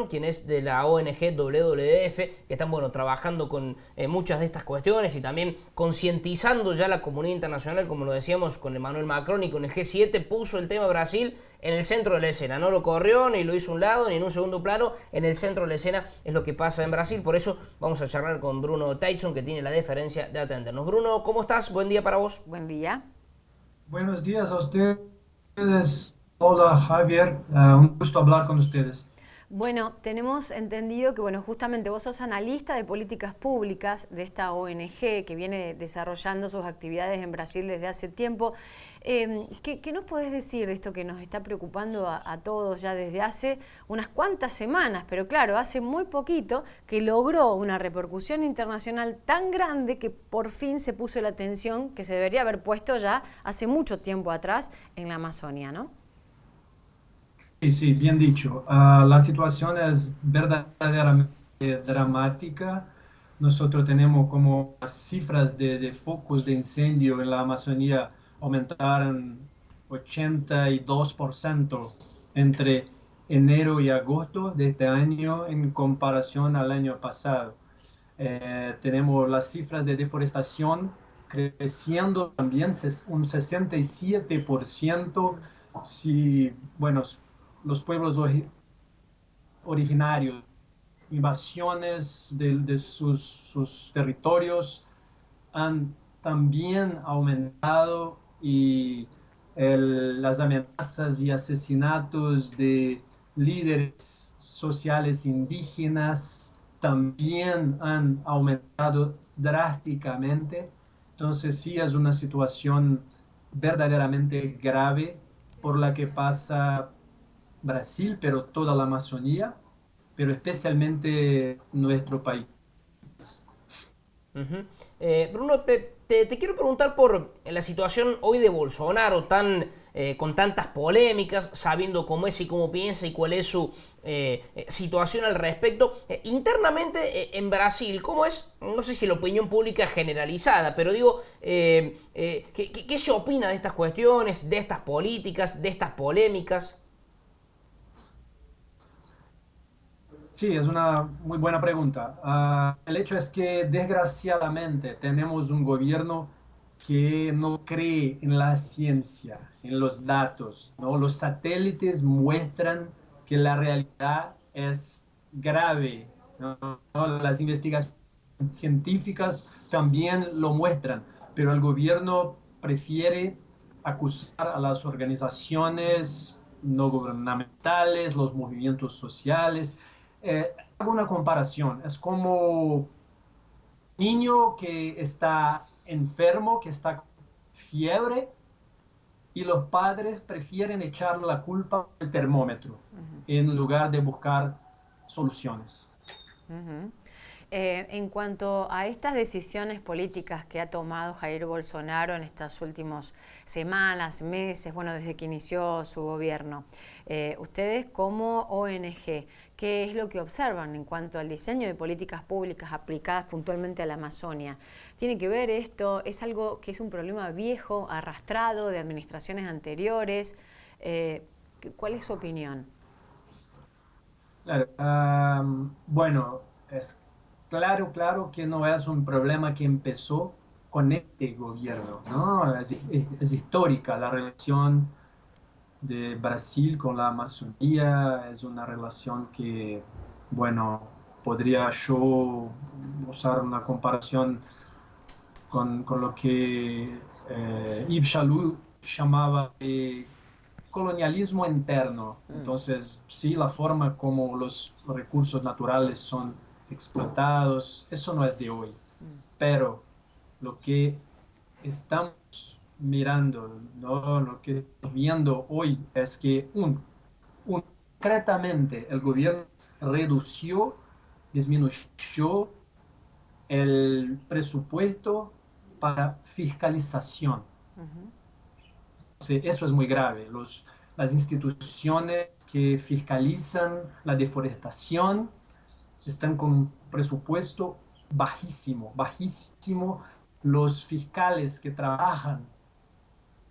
Tyson, quien es de la ONG WWF, que están trabajando con muchas de estas cuestiones y también concientizando ya la comunidad internacional, como lo decíamos con Emmanuel Macron y con el G7, puso el tema Brasil en el centro de la escena. No lo corrió, ni lo hizo a un lado, ni en un segundo plano. En el centro de la escena es lo que pasa en Brasil. Por eso vamos a charlar con Bruno Tyson, que tiene la deferencia de atendernos. Bruno, ¿cómo estás? Buen día para vos. Buen día. Buenos días a ustedes. Hola Javier, un gusto hablar con ustedes. Bueno, tenemos entendido que, justamente vos sos analista de políticas públicas de esta ONG que viene desarrollando sus actividades en Brasil desde hace tiempo. ¿Qué nos podés decir de esto que nos está preocupando a todos ya desde hace unas cuantas semanas? Pero claro, hace muy poquito que logró una repercusión internacional tan grande que por fin se puso la atención que se debería haber puesto ya hace mucho tiempo atrás en la Amazonia, ¿no? Sí, sí, bien dicho. La situación es verdaderamente dramática. Nosotros tenemos como las cifras de focos de incendio en la Amazonía aumentaron 82% entre enero y agosto de este año en comparación al año pasado. Tenemos las cifras de deforestación creciendo también un 67%. Si, bueno, los pueblos originarios, invasiones de sus territorios han también aumentado y las amenazas y asesinatos de líderes sociales indígenas también han aumentado drásticamente. Entonces sí es una situación verdaderamente grave por la que pasa Brasil, pero toda la Amazonía, pero especialmente nuestro país. Uh-huh. Bruno, te quiero preguntar por la situación hoy de Bolsonaro, con tantas polémicas, sabiendo cómo es y cómo piensa y cuál es su situación al respecto. Internamente en Brasil, ¿cómo es? No sé si la opinión pública generalizada, pero digo, ¿qué se opina de estas cuestiones, de estas políticas, de estas polémicas? Sí, es una muy buena pregunta. El hecho es que desgraciadamente tenemos un gobierno que no cree en la ciencia, en los datos, ¿no? Los satélites muestran que la realidad es grave, ¿no? Las investigaciones científicas también lo muestran, pero el gobierno prefiere acusar a las organizaciones no gubernamentales, los movimientos sociales. Hago una comparación, es como un niño que está enfermo, que está con fiebre, y los padres prefieren echar la culpa al termómetro en lugar de buscar soluciones. Uh-huh. En cuanto a estas decisiones políticas que ha tomado Jair Bolsonaro en estas últimas semanas, meses, desde que inició su gobierno, ustedes como ONG, ¿qué es lo que observan en cuanto al diseño de políticas públicas aplicadas puntualmente a la Amazonia? ¿Tiene que ver esto? ¿Es algo que es un problema viejo, arrastrado de administraciones anteriores? ¿Cuál es su opinión? Claro, bueno, es claro que no es un problema que empezó con este gobierno, ¿no? Es histórica la relación de Brasil con la Amazonía, es una relación que, bueno, podría yo usar una comparación con lo que Yves Chaloux llamaba de colonialismo interno. Entonces, sí, la forma como los recursos naturales son explotados, eso no es de hoy. Pero lo que estamos mirando, ¿no? Lo que estamos viendo hoy es que concretamente el gobierno redució, disminuyó el presupuesto para fiscalización. Uh-huh. Sí, eso es muy grave. Las instituciones que fiscalizan la deforestación están con un presupuesto bajísimo, bajísimo. Los fiscales que trabajan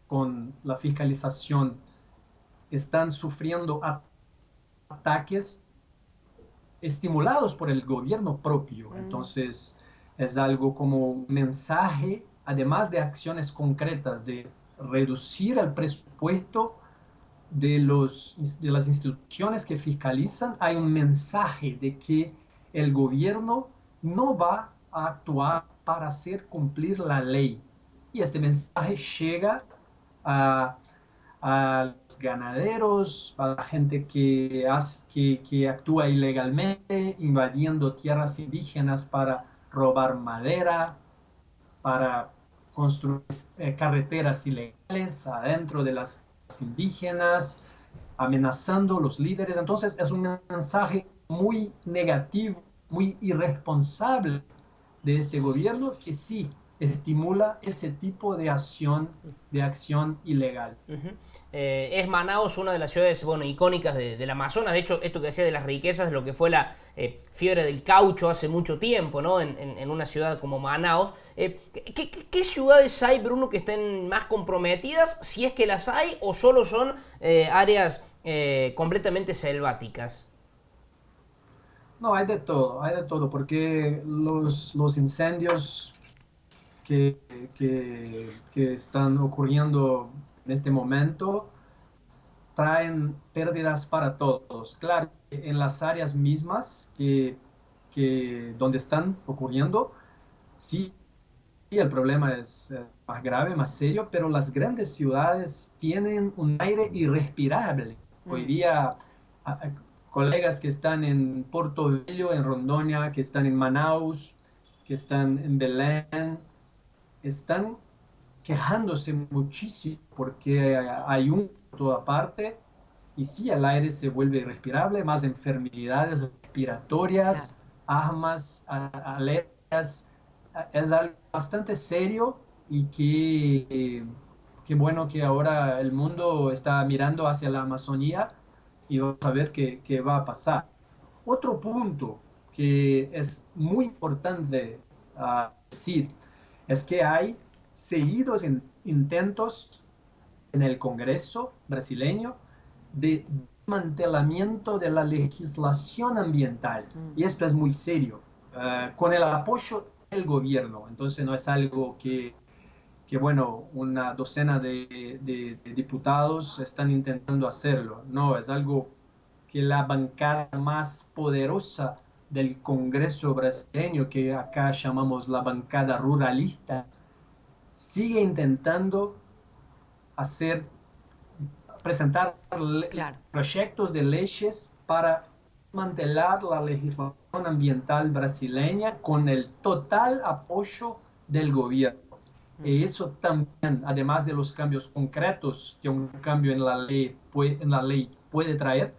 con la fiscalización están sufriendo ataques estimulados por el gobierno propio. Entonces, es algo como un mensaje, además de acciones concretas, de reducir el presupuesto de las instituciones que fiscalizan. Hay un mensaje de que el gobierno no va a actuar para hacer cumplir la ley. Y este mensaje llega a los ganaderos, a la gente que actúa ilegalmente, invadiendo tierras indígenas para robar madera, para construir carreteras ilegales adentro de las indígenas, amenazando a los líderes. Entonces es un mensaje muy negativo, muy irresponsable de este gobierno que sí estimula ese tipo de acción ilegal. Es Manaos una de las ciudades, bueno, icónicas del Amazonas. De hecho, esto que decía de las riquezas, de lo que fue la fiebre del caucho hace mucho tiempo, ¿no? En una ciudad como Manaos. ¿Qué ciudades hay, Bruno, que estén más comprometidas, si es que las hay, o solo son áreas completamente selváticas? No, hay de todo, porque los incendios que, que están ocurriendo en este momento traen pérdidas para todos. Claro, en las áreas mismas donde están ocurriendo, sí, el problema es más grave, más serio, pero las grandes ciudades tienen un aire irrespirable. Hoy día, colegas que están en Porto Velho, en Rondônia, que están en Manaus, que están en Belén, están quejándose muchísimo porque hay un por toda parte y sí, el aire se vuelve irrespirable, más enfermedades respiratorias, asmas, alergias. Es algo bastante serio y que bueno que ahora el mundo está mirando hacia la Amazonía y vamos a ver qué va a pasar. Otro punto que es muy importante decir es que hay seguidos intentos en el Congreso brasileño de desmantelamiento de la legislación ambiental. Y esto es muy serio, con el apoyo del gobierno. Entonces no es algo bueno, una docena de diputados están intentando hacerlo. No, es algo que la bancada más poderosa del Congreso brasileño, que acá llamamos la bancada ruralista, sigue intentando presentar proyectos de leyes para desmantelar la legislación ambiental brasileña con el total apoyo del gobierno. Y eso también, además de los cambios concretos que un cambio en la ley puede traer,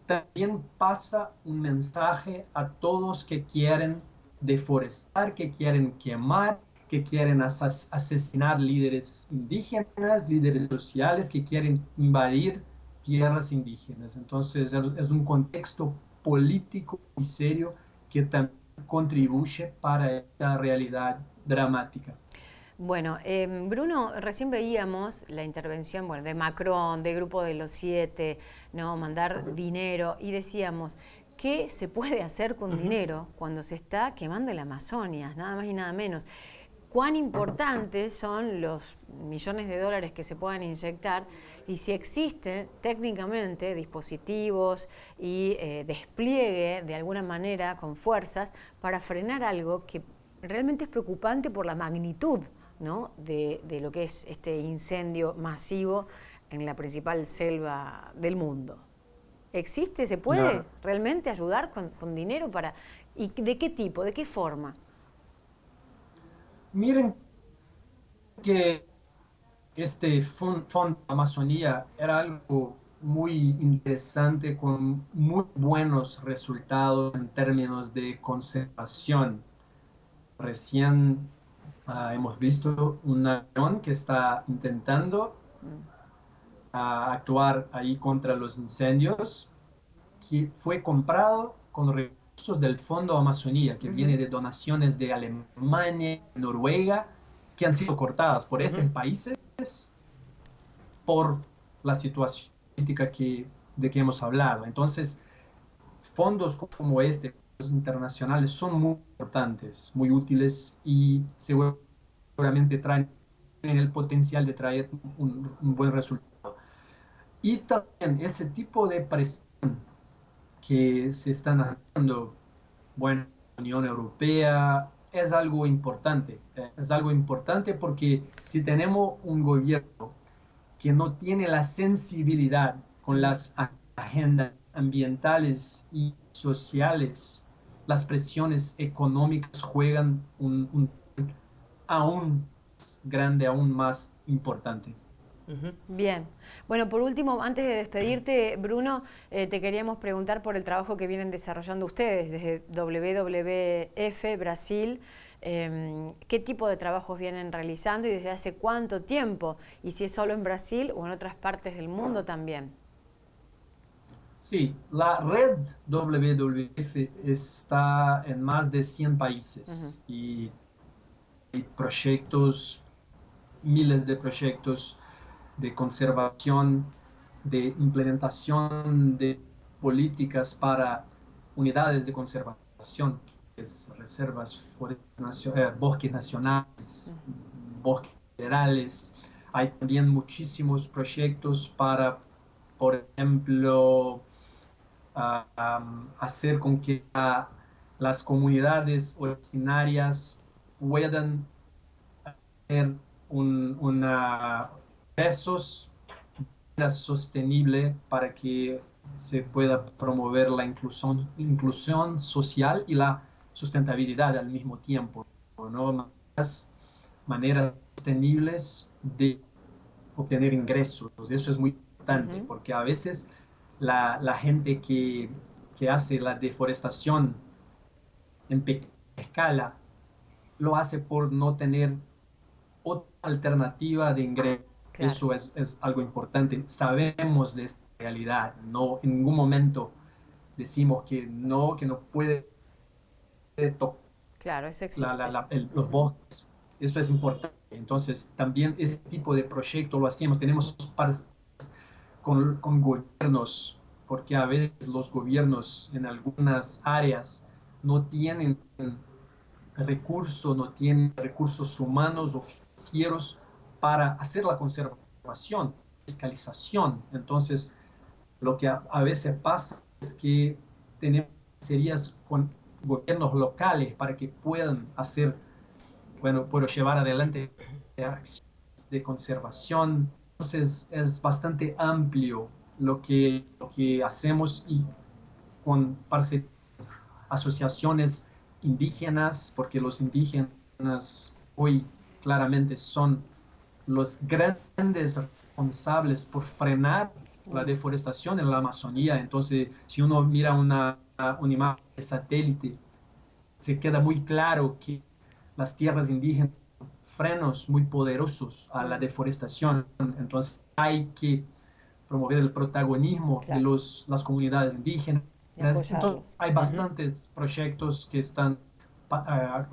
también pasa un mensaje a todos que quieren deforestar, que quieren quemar, que quieren asesinar líderes indígenas, líderes sociales, que quieren invadir tierras indígenas. Entonces es un contexto político muy serio que también contribuye para esta realidad dramática. Bueno, Bruno, recién veíamos la intervención de Macron, del Grupo de los 7, ¿no? Mandar dinero, y decíamos, ¿qué se puede hacer con dinero cuando se está quemando la Amazonia? Nada más y nada menos. ¿Cuán importantes son los millones de dólares que se puedan inyectar y si existen técnicamente dispositivos y despliegue de alguna manera con fuerzas para frenar algo que realmente es preocupante por la magnitud, ¿no? de lo que es este incendio masivo en la principal selva del mundo? ¿Existe? ¿Se puede realmente ayudar con dinero para? ¿Y de qué tipo? ¿De qué forma? Miren que este Fondo Amazonía era algo muy interesante con muy buenos resultados en términos de conservación. Recién hemos visto un avión que está intentando actuar ahí contra los incendios, que fue comprado con recursos del Fondo Amazonía, que viene de donaciones de Alemania, Noruega, que han sido cortadas por estos países por la situación política de que hemos hablado. Entonces, fondos como este, fondos internacionales, son muy importantes, muy útiles y seguramente traen el potencial de traer un buen resultado. Y también ese tipo de presión que se están haciendo, bueno, la Unión Europea es algo importante. Es algo importante porque si tenemos un gobierno que no tiene la sensibilidad con las agendas ambientales y sociales, las presiones económicas juegan un aún más grande, aún más importante. Bien. Bueno, por último, antes de despedirte, Bruno, te queríamos preguntar por el trabajo que vienen desarrollando ustedes desde WWF Brasil. ¿Qué tipo de trabajos vienen realizando y desde hace cuánto tiempo? Y si es solo en Brasil o en otras partes del mundo también. Sí, la red WWF está en más de 100 países y hay proyectos, miles de proyectos de conservación, de implementación de políticas para unidades de conservación, reservas, bosques nacionales, bosques federales. Hay también muchísimos proyectos para, por ejemplo, hacer con que las comunidades originarias puedan tener una pesos sostenible para que se pueda promover la inclusión social y la sustentabilidad al mismo tiempo, ¿no? Más maneras sostenibles de obtener ingresos. Eso es muy importante porque a veces la gente que hace la deforestación en pequeña escala lo hace por no tener otra alternativa de ingreso. Claro. Eso es algo importante. Sabemos de esta realidad. No, en ningún momento decimos que no puede tocar claro, eso existe. Los bosques. Eso es importante. Entonces, también ese tipo de proyecto lo hacemos. Tenemos con gobiernos, porque a veces los gobiernos en algunas áreas no tienen no tienen recursos humanos o financieros para hacer la conservación, fiscalización. Entonces, lo que a veces pasa es que tenemos series con gobiernos locales para que puedan hacer, puedo llevar adelante acciones de conservación. Entonces, es bastante amplio lo que hacemos y con asociaciones indígenas, porque los indígenas hoy claramente son los grandes responsables por frenar la deforestación en la Amazonía. Entonces, si uno mira una imagen de satélite, se queda muy claro que las tierras indígenas son frenos muy poderosos a la deforestación. Entonces, hay que promover el protagonismo de las comunidades indígenas. Entonces, hay bastantes proyectos que están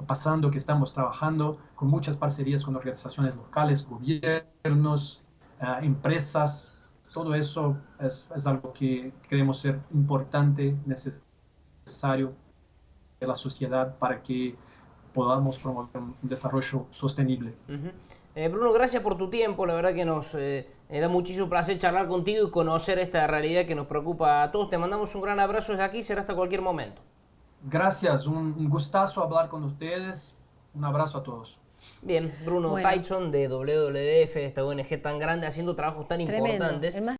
pasando, que estamos trabajando con muchas parcerías con organizaciones locales, gobiernos, empresas. Todo eso es algo que creemos ser importante, necesario de la sociedad para que podamos promover un desarrollo sostenible. Bruno, gracias por tu tiempo. La verdad que nos da muchísimo placer charlar contigo y conocer esta realidad que nos preocupa a todos. Te mandamos un gran abrazo desde aquí, será hasta cualquier momento. Gracias, un gustazo hablar con ustedes. Un abrazo a todos. Bien, Bruno Tyson de WWF, esta ONG tan grande haciendo trabajos tan importantes.